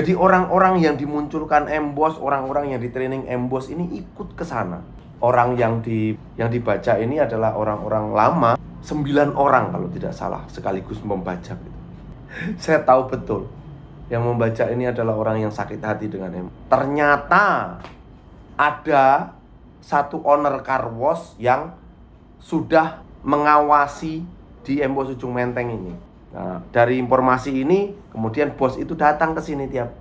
Jadi orang-orang yang dimunculkan Embos, orang-orang yang di training Embos ini ikut ke sana. Orang yang dibaca ini adalah orang-orang lama, 9 orang kalau tidak salah sekaligus membaca. Saya tahu betul yang membaca ini adalah orang yang sakit hati dengan Embos. Ternyata ada satu owner car wash yang sudah mengawasi di Embos Ujung Menteng ini. Nah, dari informasi ini kemudian bos itu datang ke sini tiap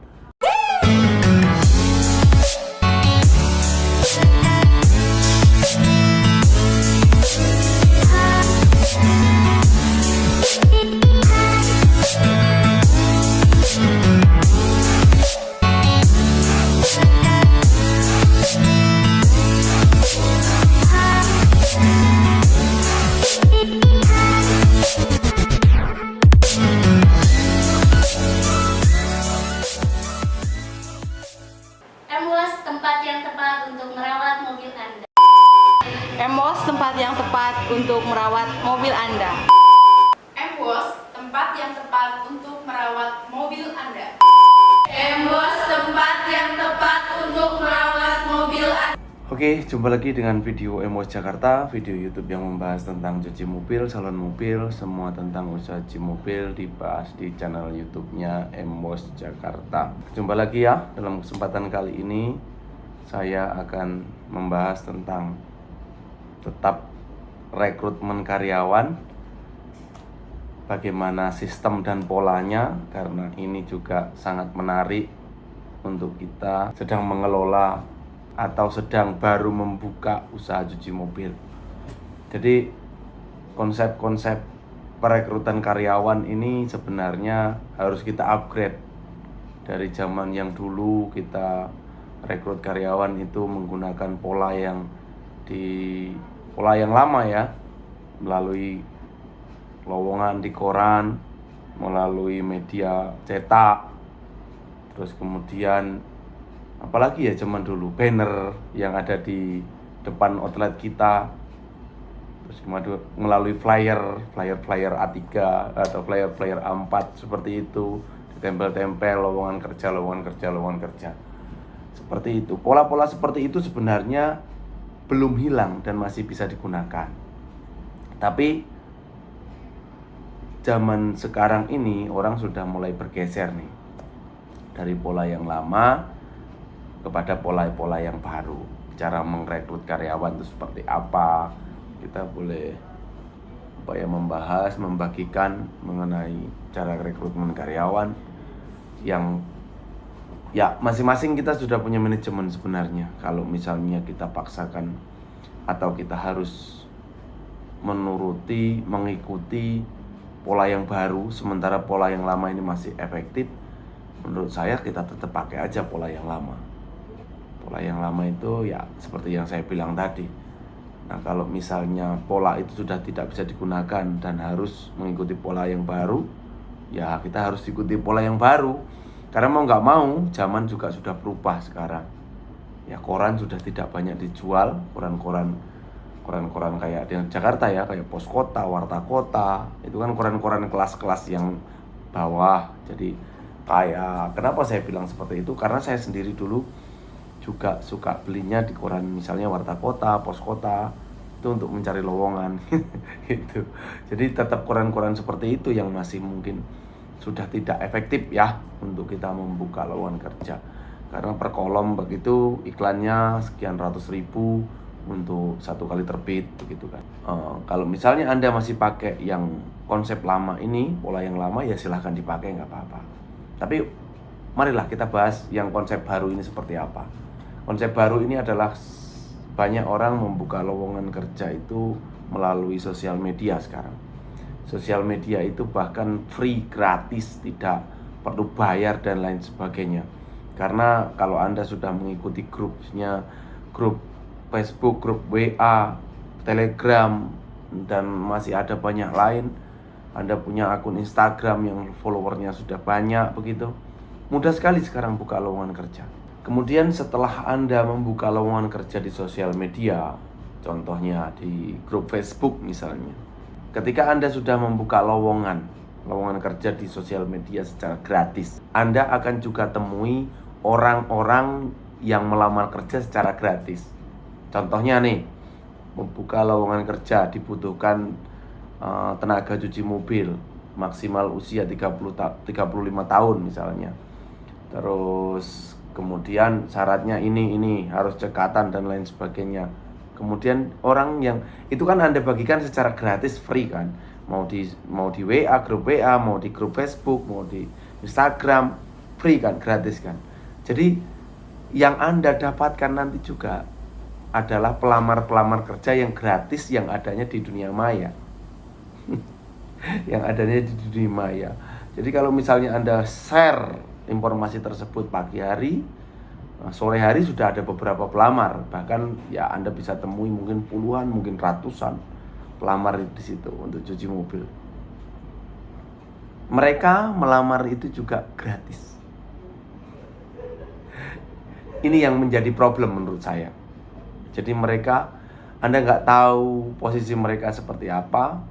Embos, tempat yang tepat untuk merawat mobil Anda. Embos, tempat yang tepat untuk merawat mobil Anda. Embos, tempat yang tepat untuk merawat mobil Anda. Embos, tempat yang tepat untuk merawat mobil Anda. Oke, jumpa lagi dengan video Embos Jakarta, video YouTube yang membahas tentang cuci mobil, salon mobil, semua tentang usaha cuci mobil dibahas di channel YouTube-nya Embos Jakarta. Jumpa lagi ya, dalam kesempatan kali ini saya akan membahas tentang tetap rekrutmen karyawan, bagaimana sistem dan polanya, karena ini juga sangat menarik untuk kita sedang mengelola atau sedang baru membuka usaha cuci mobil. Jadi konsep-konsep perekrutan karyawan ini sebenarnya harus kita upgrade. Dari zaman yang dulu kita rekrut karyawan itu menggunakan pola yang lama ya, melalui lowongan di koran, melalui media cetak, terus kemudian apalagi ya zaman dulu, banner yang ada di depan outlet kita, terus kemudian melalui flyer A3 atau flyer A4 seperti itu, ditempel-tempel lowongan kerja seperti itu. Pola-pola seperti itu sebenarnya belum hilang dan masih bisa digunakan. Tapi zaman sekarang ini orang sudah mulai bergeser nih dari pola yang lama kepada pola-pola yang baru. Cara merekrut karyawan itu seperti apa, kita boleh membagikan mengenai cara rekrutmen karyawan yang ya masing-masing kita sudah punya manajemen sebenarnya. Kalau misalnya kita paksakan atau kita harus mengikuti pola yang baru sementara pola yang lama ini masih efektif, menurut saya kita tetap pakai aja pola yang lama. Pola yang lama itu ya seperti yang saya bilang tadi. Nah, kalau misalnya pola itu sudah tidak bisa digunakan dan harus mengikuti pola yang baru, ya kita harus ikuti pola yang baru. Karena mau nggak mau, zaman juga sudah berubah sekarang. Ya, koran sudah tidak banyak dijual, koran-koran kayak di Jakarta ya, kayak Pos Kota, Warta Kota. Itu kan koran-koran kelas-kelas yang bawah. Jadi kayak, kenapa saya bilang seperti itu? Karena saya sendiri dulu juga suka belinya di koran misalnya Warta Kota, Pos Kota, itu untuk mencari lowongan gitu. Jadi tetap koran-koran seperti itu yang masih mungkin sudah tidak efektif ya untuk kita membuka lowongan kerja. Karena per kolom begitu iklannya sekian ratus ribu untuk satu kali terbit begitu kan. Kalau misalnya Anda masih pakai yang konsep lama ini, pola yang lama, ya silahkan dipakai, nggak apa-apa. Tapi marilah kita bahas yang konsep baru ini seperti apa. Konsep baru ini adalah banyak orang membuka lowongan kerja itu melalui sosial media sekarang. Sosial media itu bahkan free, gratis, tidak perlu bayar dan lain sebagainya. Karena kalau Anda sudah mengikuti grup Facebook, grup WA, Telegram, dan masih ada banyak lain, Anda punya akun Instagram yang followernya sudah banyak begitu, mudah sekali sekarang buka lowongan kerja. Kemudian setelah Anda membuka lowongan kerja di sosial media, contohnya di grup Facebook misalnya, ketika Anda sudah membuka lowongan lowongan kerja di sosial media secara gratis. Anda akan juga temui orang-orang yang melamar kerja secara gratis. Contohnya nih, membuka lowongan kerja dibutuhkan tenaga cuci mobil maksimal usia 35 tahun misalnya. Terus kemudian syaratnya ini harus cekatan dan lain sebagainya. Kemudian orang yang itu kan Anda bagikan secara gratis, free kan. Mau di WA, grup WA, mau di grup Facebook, mau di Instagram, free kan, gratis kan. Jadi yang Anda dapatkan nanti juga adalah pelamar-pelamar kerja yang gratis yang adanya di dunia maya. Yang adanya di dunia maya. Jadi kalau misalnya Anda share informasi tersebut pagi hari, sore hari sudah ada beberapa pelamar. Bahkan ya Anda bisa temui mungkin puluhan, mungkin ratusan pelamar di situ untuk cuci mobil. Mereka melamar itu juga gratis. Ini yang menjadi problem menurut saya. Jadi mereka, Anda nggak tahu posisi mereka seperti apa,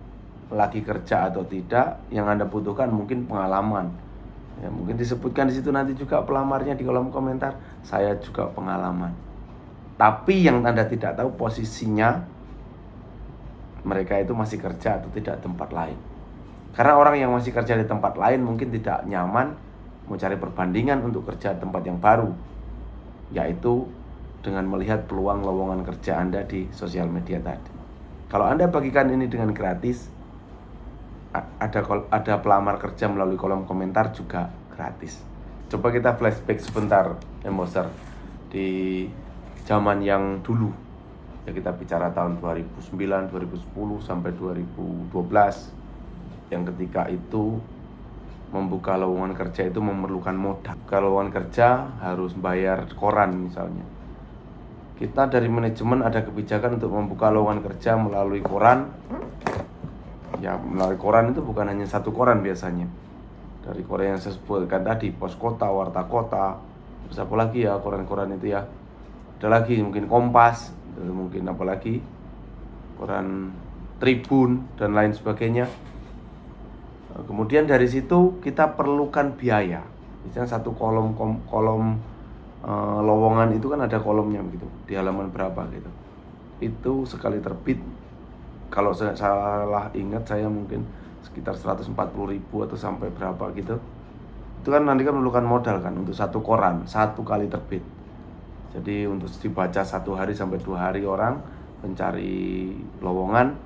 lagi kerja atau tidak. Yang Anda butuhkan mungkin pengalaman. Ya, mungkin disebutkan di situ nanti juga pelamarnya di kolom komentar. Saya juga pengalaman. Tapi yang Anda tidak tahu posisinya mereka itu masih kerja atau tidak tempat lain. Karena orang yang masih kerja di tempat lain mungkin tidak nyaman mau cari perbandingan untuk kerja di tempat yang baru, yaitu dengan melihat peluang lowongan kerja Anda di sosial media tadi. Kalau Anda bagikan ini dengan gratis, ada pelamar kerja melalui kolom komentar juga gratis. Coba kita flashback sebentar, Emboser, di zaman yang dulu. Ya, kita bicara tahun 2009, 2010 sampai 2012, yang ketika itu membuka lowongan kerja itu memerlukan modal. Kalau lowongan kerja harus bayar koran misalnya. Kita dari manajemen ada kebijakan untuk membuka lowongan kerja melalui koran. Ya, melalui koran itu bukan hanya satu koran biasanya. Dari koran yang saya sebutkan tadi, Pos Kota, Warta Kota, terus apa lagi ya koran-koran itu ya. Ada lagi mungkin Kompas, mungkin apalagi koran Tribun dan lain sebagainya. Kemudian dari situ kita perlukan biaya. Misalnya satu kolom lowongan itu kan ada kolomnya begitu, di halaman berapa gitu. Itu sekali terbit, kalau saya salah ingat saya mungkin sekitar 140.000 atau sampai berapa gitu. Itu kan nanti kan memerlukan modal kan untuk satu koran, satu kali terbit. Jadi untuk dibaca 1 hari sampai 2 hari orang mencari lowongan,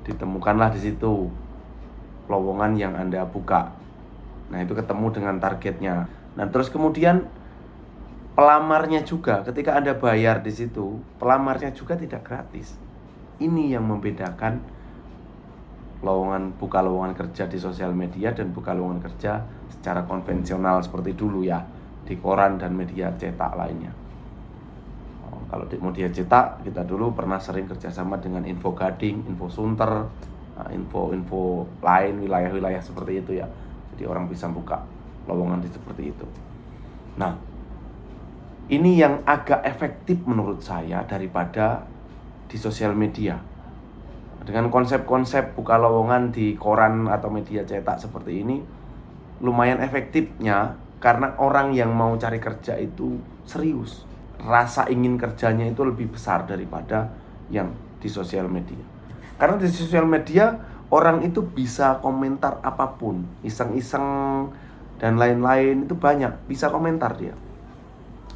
ditemukanlah di situ lowongan yang Anda buka. Nah, itu ketemu dengan targetnya. Nah, terus kemudian pelamarnya juga ketika Anda bayar di situ, pelamarnya juga tidak gratis. Ini yang membedakan buka lowongan kerja di sosial media dan buka lowongan kerja secara konvensional seperti dulu ya, di koran dan media cetak lainnya. Kalau di media cetak, kita dulu pernah sering kerjasama dengan Info Gading, Info Sunter, info lain, wilayah-wilayah seperti itu ya. Jadi orang bisa buka lowongan seperti itu. Nah, ini yang agak efektif menurut saya daripada di sosial media. Dengan konsep-konsep buka lowongan di koran atau media cetak seperti ini, lumayan efektifnya karena orang yang mau cari kerja itu serius. Rasa ingin kerjanya itu lebih besar daripada yang di sosial media. Karena di sosial media orang itu bisa komentar apapun, iseng-iseng dan lain-lain itu banyak, bisa komentar dia.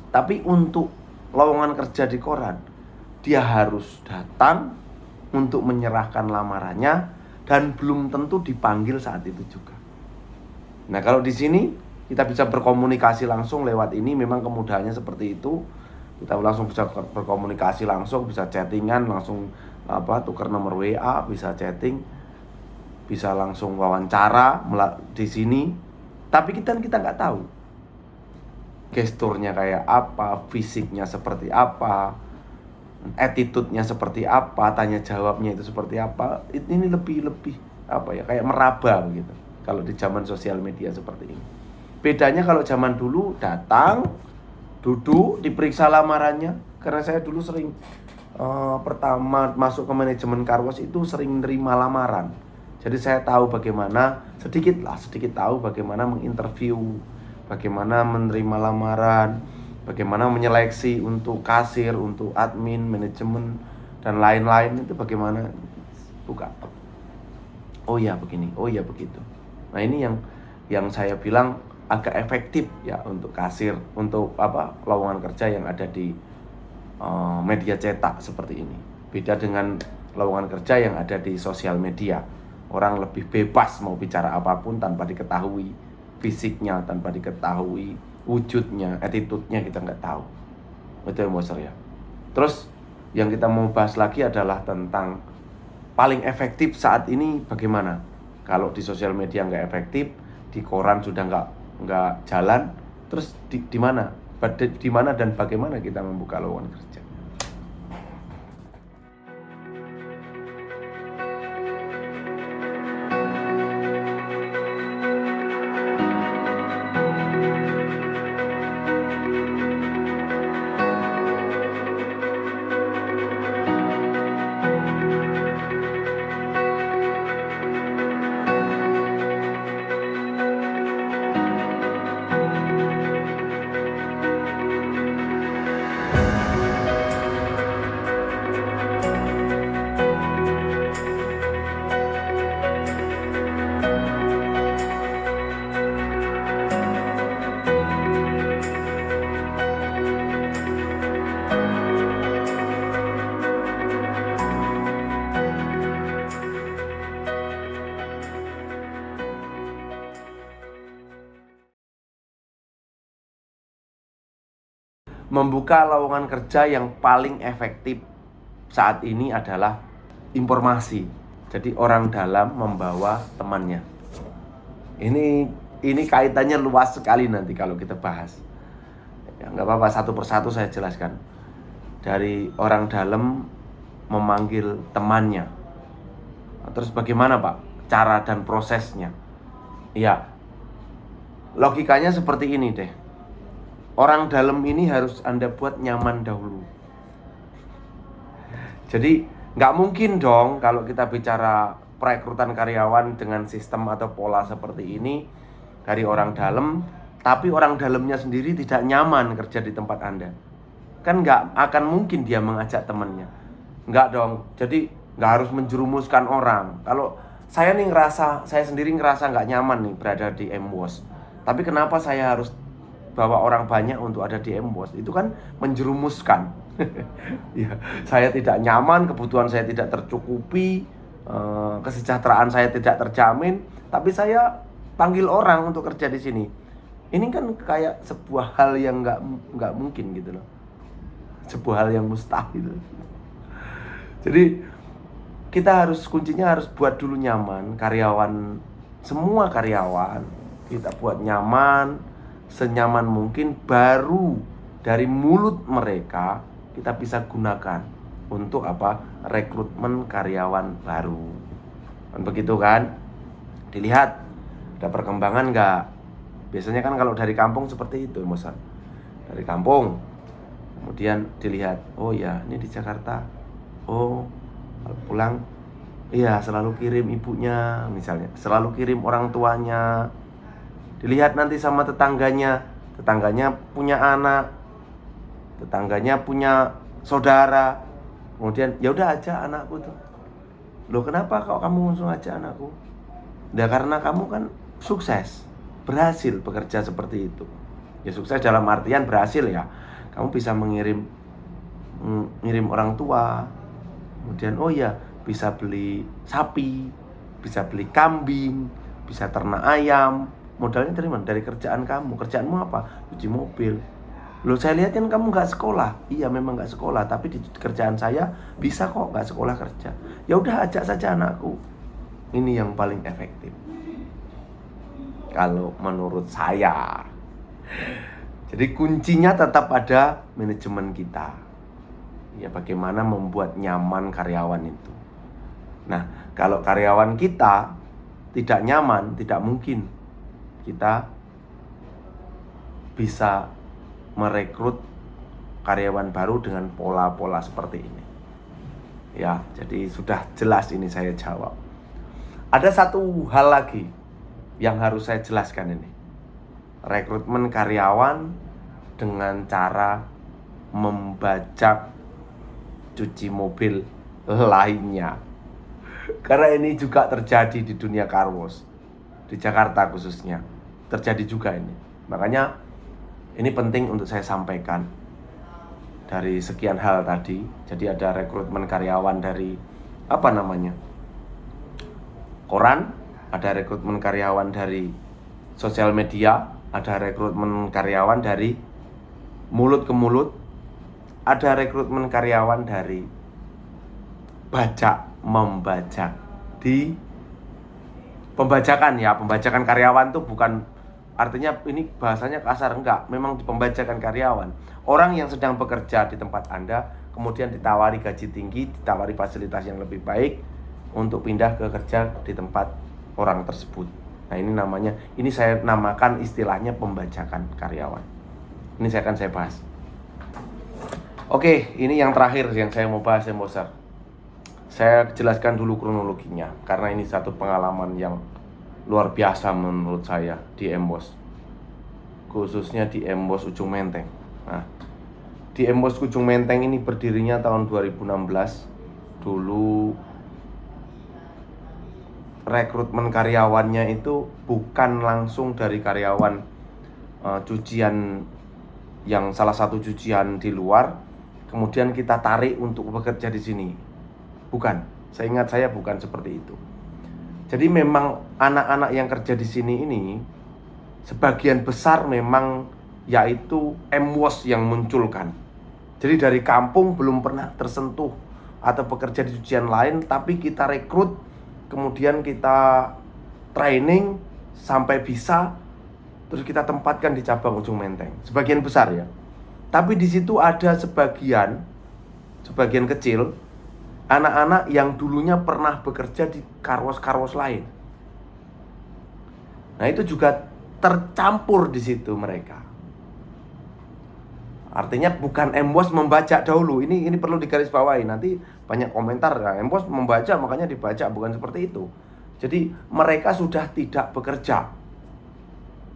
Tapi untuk lowongan kerja di koran, dia harus datang untuk menyerahkan lamarannya dan belum tentu dipanggil saat itu juga. Nah, kalau di sini kita bisa berkomunikasi langsung lewat ini, memang kemudahannya seperti itu. Kita langsung bisa berkomunikasi langsung, bisa chattingan langsung, tukar nomor WA, bisa chatting, bisa langsung wawancara di sini. Tapi kita nggak tahu gesturnya kayak apa, fisiknya seperti apa, attitude-nya seperti apa, tanya jawabnya itu seperti apa. Ini lebih kayak meraba begitu kalau di zaman sosial media seperti ini. Bedanya kalau zaman dulu datang, duduk, diperiksa lamarannya. Karena saya dulu sering pertama masuk ke manajemen Carwash itu sering nerima lamaran. Jadi saya tahu bagaimana, sedikit tahu bagaimana menginterview, bagaimana menerima lamaran, bagaimana menyeleksi untuk kasir, untuk admin, manajemen, dan lain-lain itu bagaimana. Buka. Oh ya begini, oh ya begitu. Nah ini yang saya bilang agak efektif ya untuk kasir, untuk lowongan kerja yang ada di media cetak seperti ini. Beda dengan lowongan kerja yang ada di sosial media. Orang lebih bebas mau bicara apapun tanpa diketahui fisiknya, tanpa diketahui wujudnya, attitude-nya kita nggak tahu. Itu Embosser ya. Terus yang kita mau bahas lagi adalah tentang paling efektif saat ini bagaimana. Kalau di sosial media nggak efektif, di koran sudah nggak jalan, terus di mana? Di mana dan bagaimana kita membuka lowongan kerja? Membuka lowongan kerja yang paling efektif saat ini adalah informasi. Jadi orang dalam membawa temannya. Ini kaitannya luas sekali nanti kalau kita bahas. Ya nggak apa-apa, satu persatu saya jelaskan. Dari orang dalam memanggil temannya. Terus bagaimana Pak cara dan prosesnya? Ya, logikanya seperti ini deh. Orang dalam ini harus Anda buat nyaman dahulu. Jadi nggak mungkin dong kalau kita bicara perekrutan karyawan dengan sistem atau pola seperti ini dari orang dalam, tapi orang dalamnya sendiri tidak nyaman kerja di tempat Anda. Kan nggak akan mungkin dia mengajak temannya. Nggak dong. Jadi nggak harus menjerumuskan orang. Kalau saya sendiri ngerasa nggak nyaman nih berada di Embos. Tapi kenapa saya harus bawa orang banyak untuk ada di Embos? Itu kan menjerumuskan. Ya, saya tidak nyaman, kebutuhan saya tidak tercukupi, kesejahteraan saya tidak terjamin, tapi saya panggil orang untuk kerja di sini. Ini kan kayak sebuah hal yang nggak mungkin gitu loh, sebuah hal yang mustahil. Jadi kuncinya harus buat dulu nyaman karyawan, semua karyawan kita buat nyaman, senyaman mungkin, baru dari mulut mereka kita bisa gunakan untuk rekrutmen karyawan baru. Dan begitu kan? Dilihat ada perkembangan nggak? Biasanya kan kalau dari kampung seperti itu, Mosan. Dari kampung, kemudian dilihat, oh ya ini di Jakarta, oh kalau pulang, iya selalu kirim ibunya misalnya, selalu kirim orang tuanya. Dilihat nanti sama tetangganya punya anak, tetangganya punya saudara. Kemudian ya udah aja anakku tuh. Loh kenapa kok kamu langsung aja anakku? Ya karena kamu kan sukses, berhasil bekerja seperti itu. Ya sukses dalam artian berhasil ya. Kamu bisa mengirim orang tua. Kemudian oh ya bisa beli sapi, bisa beli kambing, bisa ternak ayam. Modalnya dari mana? Dari kerjaan kamu. Kerjaanmu apa? Cuci mobil. Loh saya lihat kan kamu gak sekolah. Iya memang gak sekolah, tapi di kerjaan saya bisa kok gak sekolah kerja. Ya udah ajak saja anakku. Ini yang paling efektif kalau menurut saya. Jadi kuncinya tetap ada manajemen kita. Ya bagaimana membuat nyaman karyawan itu. Nah kalau karyawan kita tidak nyaman, tidak mungkin kita bisa merekrut karyawan baru dengan pola-pola seperti ini. Ya, jadi sudah jelas ini saya jawab. Ada satu hal lagi yang harus saya jelaskan ini. Rekrutmen karyawan dengan cara membajak cuci mobil lainnya. Karena ini juga terjadi di dunia car wash. Di Jakarta khususnya terjadi juga ini. Makanya ini penting untuk saya sampaikan. Dari sekian hal tadi, jadi ada rekrutmen karyawan dari koran, ada rekrutmen karyawan dari sosial media, ada rekrutmen karyawan dari mulut ke mulut, ada rekrutmen karyawan dari membajak di pembajakan ya. Pembajakan karyawan tuh bukan artinya ini bahasanya kasar, enggak, memang pembajakan karyawan. Orang yang sedang bekerja di tempat Anda kemudian ditawari gaji tinggi, ditawari fasilitas yang lebih baik untuk pindah ke kerja di tempat orang tersebut. Nah, ini saya namakan istilahnya pembajakan karyawan. Ini saya bahas. Oke, ini yang terakhir yang saya mau bahas, Emboser. Saya jelaskan dulu kronologinya karena ini satu pengalaman yang luar biasa menurut saya di Embos, khususnya di Embos Ujung Menteng. Nah, di Embos Ujung Menteng ini berdirinya tahun 2016. Dulu rekrutmen karyawannya itu bukan langsung dari karyawan cucian yang salah satu cucian di luar, kemudian kita tarik untuk bekerja di sini. Bukan, seingat saya bukan seperti itu. Jadi memang anak-anak yang kerja di sini ini sebagian besar memang yaitu Embos yang munculkan. Jadi dari kampung belum pernah tersentuh atau bekerja di cucian lain, tapi kita rekrut, kemudian kita training sampai bisa, terus kita tempatkan di cabang Ujung Menteng. Sebagian besar ya. Tapi di situ ada sebagian kecil anak-anak yang dulunya pernah bekerja di karwas lain. Nah, itu juga tercampur di situ mereka. Artinya bukan Embos membajak dahulu. Ini perlu digarisbawahi. Nanti banyak komentar, ya, Embos membajak makanya dibajak, bukan seperti itu. Jadi mereka sudah tidak bekerja.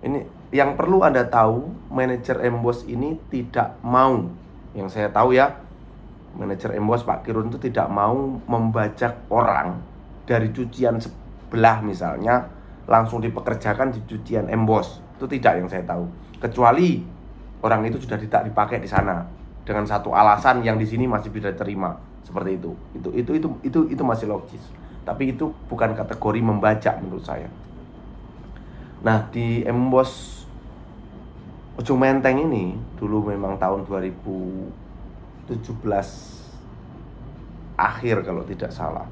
Ini yang perlu Anda tahu, manajer Embos ini tidak mau, yang saya tahu ya, manajer Embos Pak Kirun itu tidak mau membajak orang dari cucian sebelah misalnya langsung dipekerjakan di cucian Embos. Itu tidak, yang saya tahu. Kecuali orang itu sudah tidak dipakai di sana dengan satu alasan yang di sini masih bisa terima, seperti itu. Itu masih logis. Tapi itu bukan kategori membajak menurut saya. Nah, di Embos Ujung Menteng ini dulu memang tahun 2017 akhir kalau tidak salah,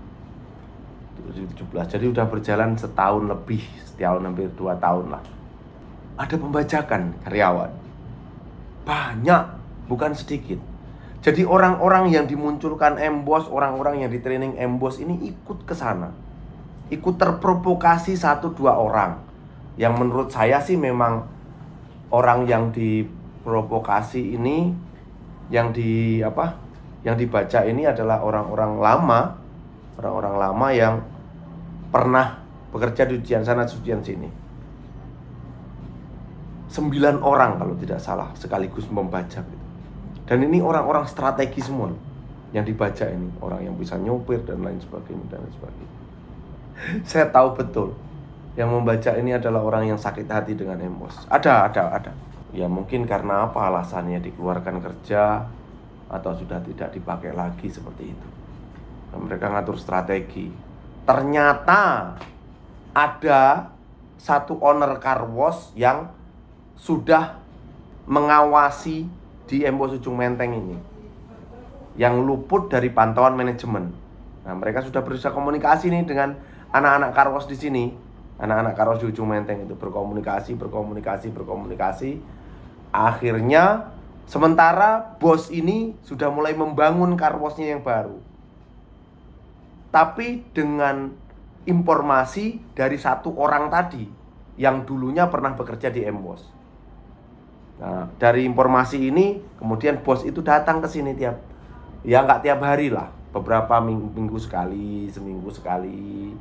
2017. Jadi udah berjalan setahun lebih, hampir 2 tahun lah. Ada pembajakan karyawan banyak, bukan sedikit. Jadi orang-orang yang dimunculkan Embos, orang-orang yang di training Embos ini ikut ke sana, ikut terprovokasi 1-2 orang. Yang menurut saya sih memang orang yang diprovokasi ini, yang dibaca ini adalah orang-orang lama yang pernah bekerja di cucian sana, cucian sini. 9 orang kalau tidak salah sekaligus membajak. Dan ini orang-orang strategi semua yang dibaca ini, orang yang bisa nyopir dan lain sebagainya. Saya tahu betul yang membaca ini adalah orang yang sakit hati dengan Embos. Ada. Ya mungkin karena apa alasannya, dikeluarkan kerja atau sudah tidak dipakai lagi, seperti itu. Dan mereka ngatur strategi. Ternyata ada satu owner car wash yang sudah mengawasi di Embos Ujung Menteng ini, yang luput dari pantauan manajemen. Nah, mereka sudah berusaha komunikasi nih dengan anak-anak car wash di sini. Anak-anak car wash di Ujung Menteng itu berkomunikasi. Akhirnya sementara bos ini sudah mulai membangun car wash-nya yang baru, tapi dengan informasi dari satu orang tadi yang dulunya pernah bekerja di Embos. Nah, dari informasi ini kemudian bos itu datang ke sini nggak tiap hari lah, beberapa minggu sekali, seminggu sekali.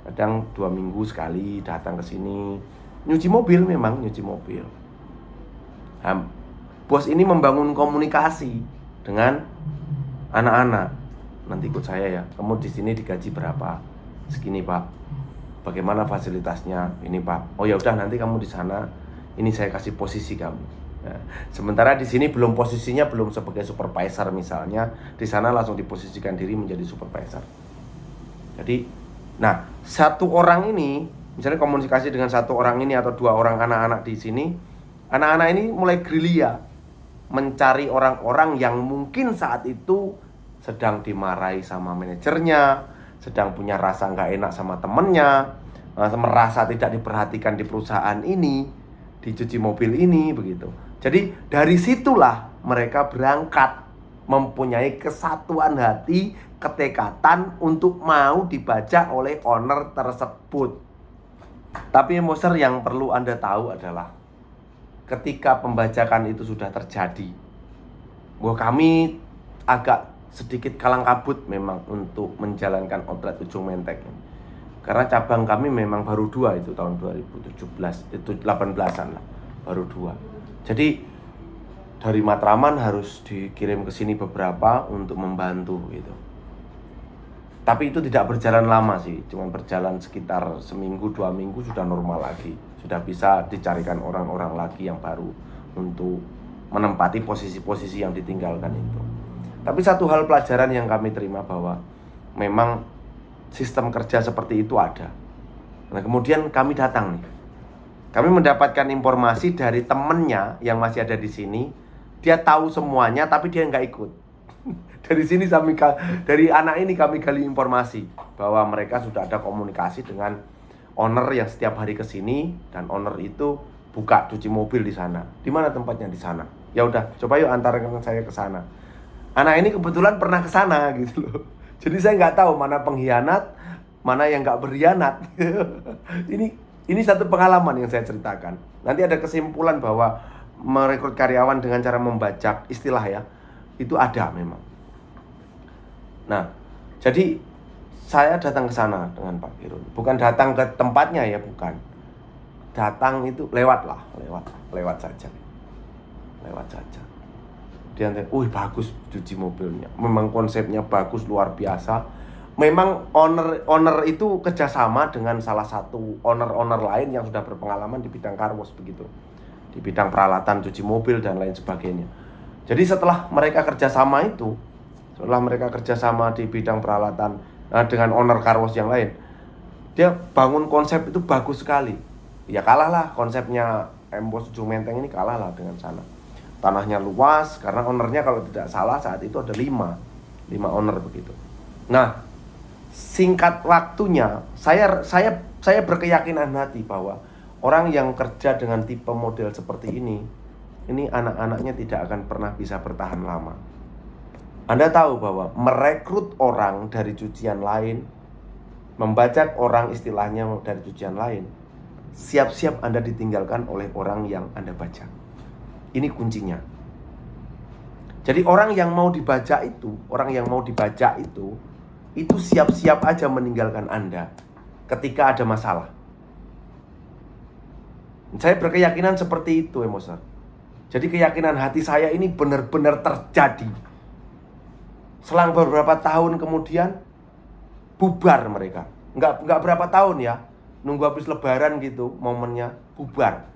Kadang 2 minggu sekali datang ke sini. Nyuci mobil memang, nyuci mobil. Bos ini membangun komunikasi dengan anak-anak. Nanti ikut saya ya. Kamu di sini digaji berapa? Segini, Pak. Bagaimana fasilitasnya? Ini, Pak. Oh ya udah, nanti kamu di sana. Ini saya kasih posisi kamu. Nah, sementara di sini belum posisinya belum sebagai supervisor misalnya, di sana langsung diposisikan diri menjadi supervisor. Jadi, nah, satu orang ini, misalnya komunikasi dengan satu orang ini atau 2 orang anak-anak di sini, anak-anak ini mulai gerilya mencari orang-orang yang mungkin saat itu sedang dimarahi sama manajernya, sedang punya rasa nggak enak sama temennya, merasa tidak diperhatikan di perusahaan ini, dicuci mobil ini, begitu. Jadi dari situlah mereka berangkat mempunyai kesatuan hati, ketekatan untuk mau dibaca oleh owner tersebut. Tapi emoser yang perlu Anda tahu adalah ketika pembajakan itu sudah terjadi, bahwa kami agak sedikit kalang kabut memang untuk menjalankan outlet Ujung Menteng. Karena cabang kami memang baru 2 itu tahun 2017, itu 18-an lah, baru 2. Jadi dari Matraman harus dikirim ke sini beberapa untuk membantu gitu. Tapi itu tidak berjalan lama sih, cuma berjalan sekitar seminggu 2 minggu sudah normal lagi. Sudah bisa dicarikan orang-orang lagi yang baru untuk menempati posisi-posisi yang ditinggalkan itu. Tapi satu hal pelajaran yang kami terima bahwa memang sistem kerja seperti itu ada. Nah kemudian kami datang nih. Kami mendapatkan informasi dari temennya yang masih ada di sini. Dia tahu semuanya tapi dia nggak ikut. Dari sini dari anak ini kami gali informasi bahwa mereka sudah ada komunikasi dengan owner yang setiap hari ke sini, dan owner itu buka cuci mobil di sana. Di mana tempatnya? Di sana. Ya udah, coba yuk antarkan saya ke sana. Anak ini kebetulan pernah ke sana gitu loh. Jadi saya nggak tahu mana pengkhianat, mana yang nggak berkhianat. Ini satu pengalaman yang saya ceritakan. Nanti ada kesimpulan bahwa merekrut karyawan dengan cara membajak istilah ya, itu ada memang. Nah, jadi saya datang ke sana dengan Pak Kirun. Bukan datang ke tempatnya ya, bukan. Datang itu lewat saja. Dia bagus cuci mobilnya. Memang konsepnya bagus, luar biasa. Memang owner itu kerjasama dengan salah satu owner lain yang sudah berpengalaman di bidang car wash begitu, di bidang peralatan cuci mobil dan lain sebagainya. Jadi setelah mereka kerjasama di bidang peralatan dengan owner car wash yang lain, dia bangun konsep itu bagus sekali. Ya kalah lah konsepnya Embos Ujung Menteng ini, kalah lah dengan sana. Tanahnya luas karena ownernya kalau tidak salah saat itu ada 5 owner begitu. Nah, singkat waktunya saya berkeyakinan hati bahwa orang yang kerja dengan tipe model seperti ini anak-anaknya tidak akan pernah bisa bertahan lama. Anda tahu bahwa merekrut orang dari cucian lain, membajak orang istilahnya dari cucian lain, siap-siap Anda ditinggalkan oleh orang yang Anda bajak. Ini kuncinya. Jadi orang yang mau dibajak itu siap-siap aja meninggalkan Anda ketika ada masalah. Saya berkeyakinan seperti itu, emoser. Jadi keyakinan hati saya ini benar-benar terjadi. Selang beberapa tahun kemudian bubar mereka. Enggak berapa tahun ya. Nunggu habis lebaran gitu momennya, bubar.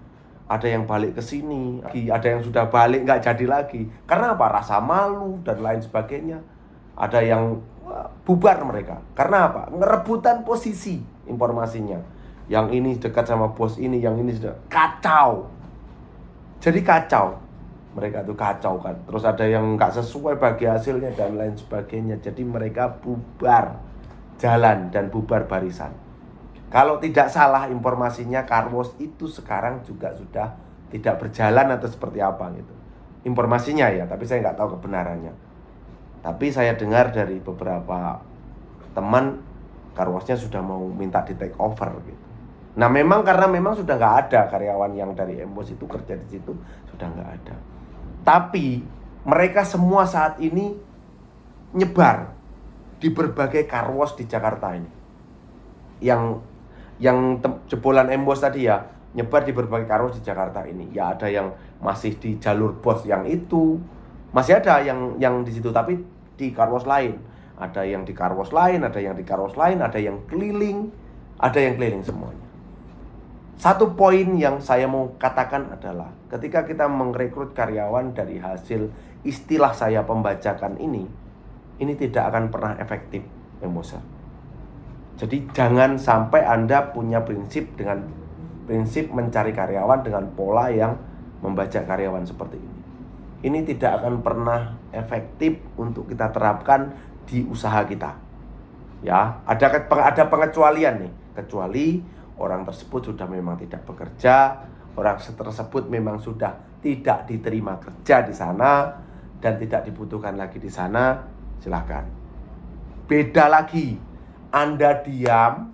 Ada yang balik ke sini, ada yang sudah balik nggak jadi lagi. Karena apa? Rasa malu dan lain sebagainya. Ada yang bubar mereka. Karena apa? Ngerebutan posisi informasinya. Yang ini dekat sama bos ini, yang ini sudah kacau. Jadi kacau. Mereka tuh kacau kan. Terus ada yang nggak sesuai bagi hasilnya dan lain sebagainya. Jadi mereka bubar jalan dan bubar barisan. Kalau tidak salah informasinya, car wash itu sekarang juga sudah tidak berjalan atau seperti apa gitu. Informasinya ya, tapi saya nggak tahu kebenarannya. Tapi saya dengar dari beberapa teman, car washnya sudah mau minta di take over gitu. Nah memang karena memang sudah nggak ada karyawan yang dari Embos itu kerja di situ, sudah nggak ada. Tapi mereka semua saat ini nyebar di berbagai car wash di Jakarta ini. jebolan Embos tadi ya, nyebar di berbagai carwash di Jakarta ini. Ya ada yang masih di jalur bos yang itu, masih ada yang di situ, tapi di carwash lain. Ada yang di carwash lain, ada yang di carwash lain, ada yang keliling semuanya. Satu poin yang saya mau katakan adalah ketika kita merekrut karyawan dari hasil istilah saya pembajakan ini tidak akan pernah efektif, Emboser. Jadi jangan sampai Anda punya prinsip mencari karyawan dengan pola yang membajak karyawan seperti ini. Ini tidak akan pernah efektif untuk kita terapkan di usaha kita. Ya, ada pengecualian nih. Kecuali orang tersebut sudah memang tidak bekerja, orang tersebut memang sudah tidak diterima kerja di sana dan tidak dibutuhkan lagi di sana, silakan. Beda lagi, Anda diam.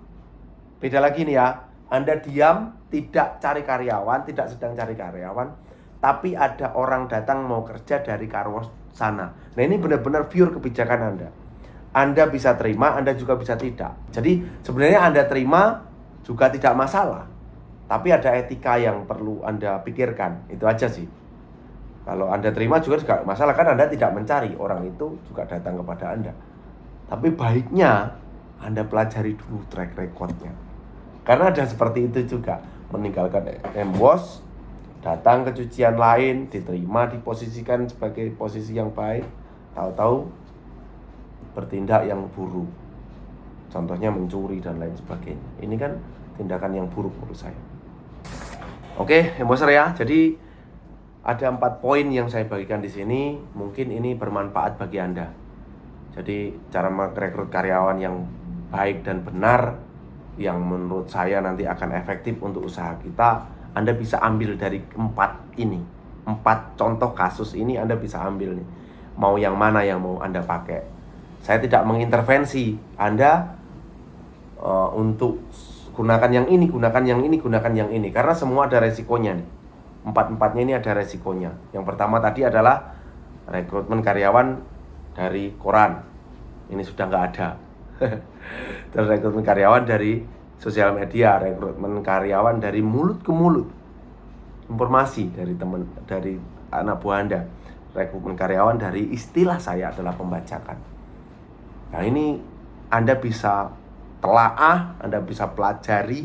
Beda lagi nih ya. Anda diam, tidak cari karyawan, tidak sedang cari karyawan, tapi ada orang datang mau kerja dari carwash sana. Nah, ini benar-benar pure kebijakan Anda. Anda bisa terima, Anda juga bisa tidak. Jadi sebenarnya Anda terima juga tidak masalah, tapi ada etika yang perlu Anda pikirkan. Itu aja sih. Kalau Anda terima juga tidak masalah, kan Anda tidak mencari, orang itu juga datang kepada Anda. Tapi baiknya Anda pelajari dulu track recordnya. Karena ada seperti itu juga, meninggalkan Embos, datang ke cucian lain, diterima, diposisikan sebagai posisi yang baik, tahu-tahu bertindak yang buruk. Contohnya mencuri dan lain sebagainya. Ini kan tindakan yang buruk menurut saya. Oke, Emboser ya. Jadi ada 4 poin yang saya bagikan di sini. Mungkin ini bermanfaat bagi Anda. Jadi cara merekrut karyawan yang baik dan benar, yang menurut saya nanti akan efektif untuk usaha kita, Anda bisa ambil dari 4 ini. 4 contoh kasus ini Anda bisa ambil nih. Mau yang mana yang mau Anda pakai. Saya tidak mengintervensi Anda untuk gunakan yang ini, gunakan yang ini, gunakan yang ini. Karena semua ada resikonya nih. 4-4-nya ini ada resikonya. Yang pertama tadi adalah rekrutmen karyawan dari koran. Ini sudah nggak ada. Terus rekrutmen karyawan dari sosial media, rekrutmen karyawan dari mulut ke mulut. Informasi dari teman, dari anak buah Anda. Rekrutmen karyawan dari istilah saya adalah pembajakan. Nah, ini Anda bisa telaah, Anda bisa pelajari,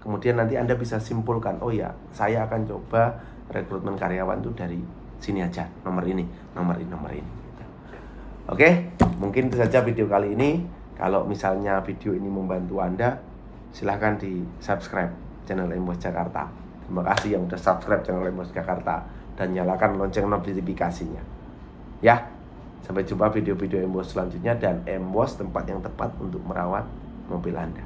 kemudian nanti Anda bisa simpulkan, oh ya, saya akan coba rekrutmen karyawan itu dari sini aja, nomor ini. Gitu. Oke, mungkin itu saja video kali ini. Kalau misalnya video ini membantu Anda, silahkan di subscribe channel Embos Jakarta. Terima kasih yang sudah subscribe channel Embos Jakarta dan nyalakan lonceng notifikasinya. Ya. Sampai jumpa video-video Embos selanjutnya, dan Embos tempat yang tepat untuk merawat mobil Anda.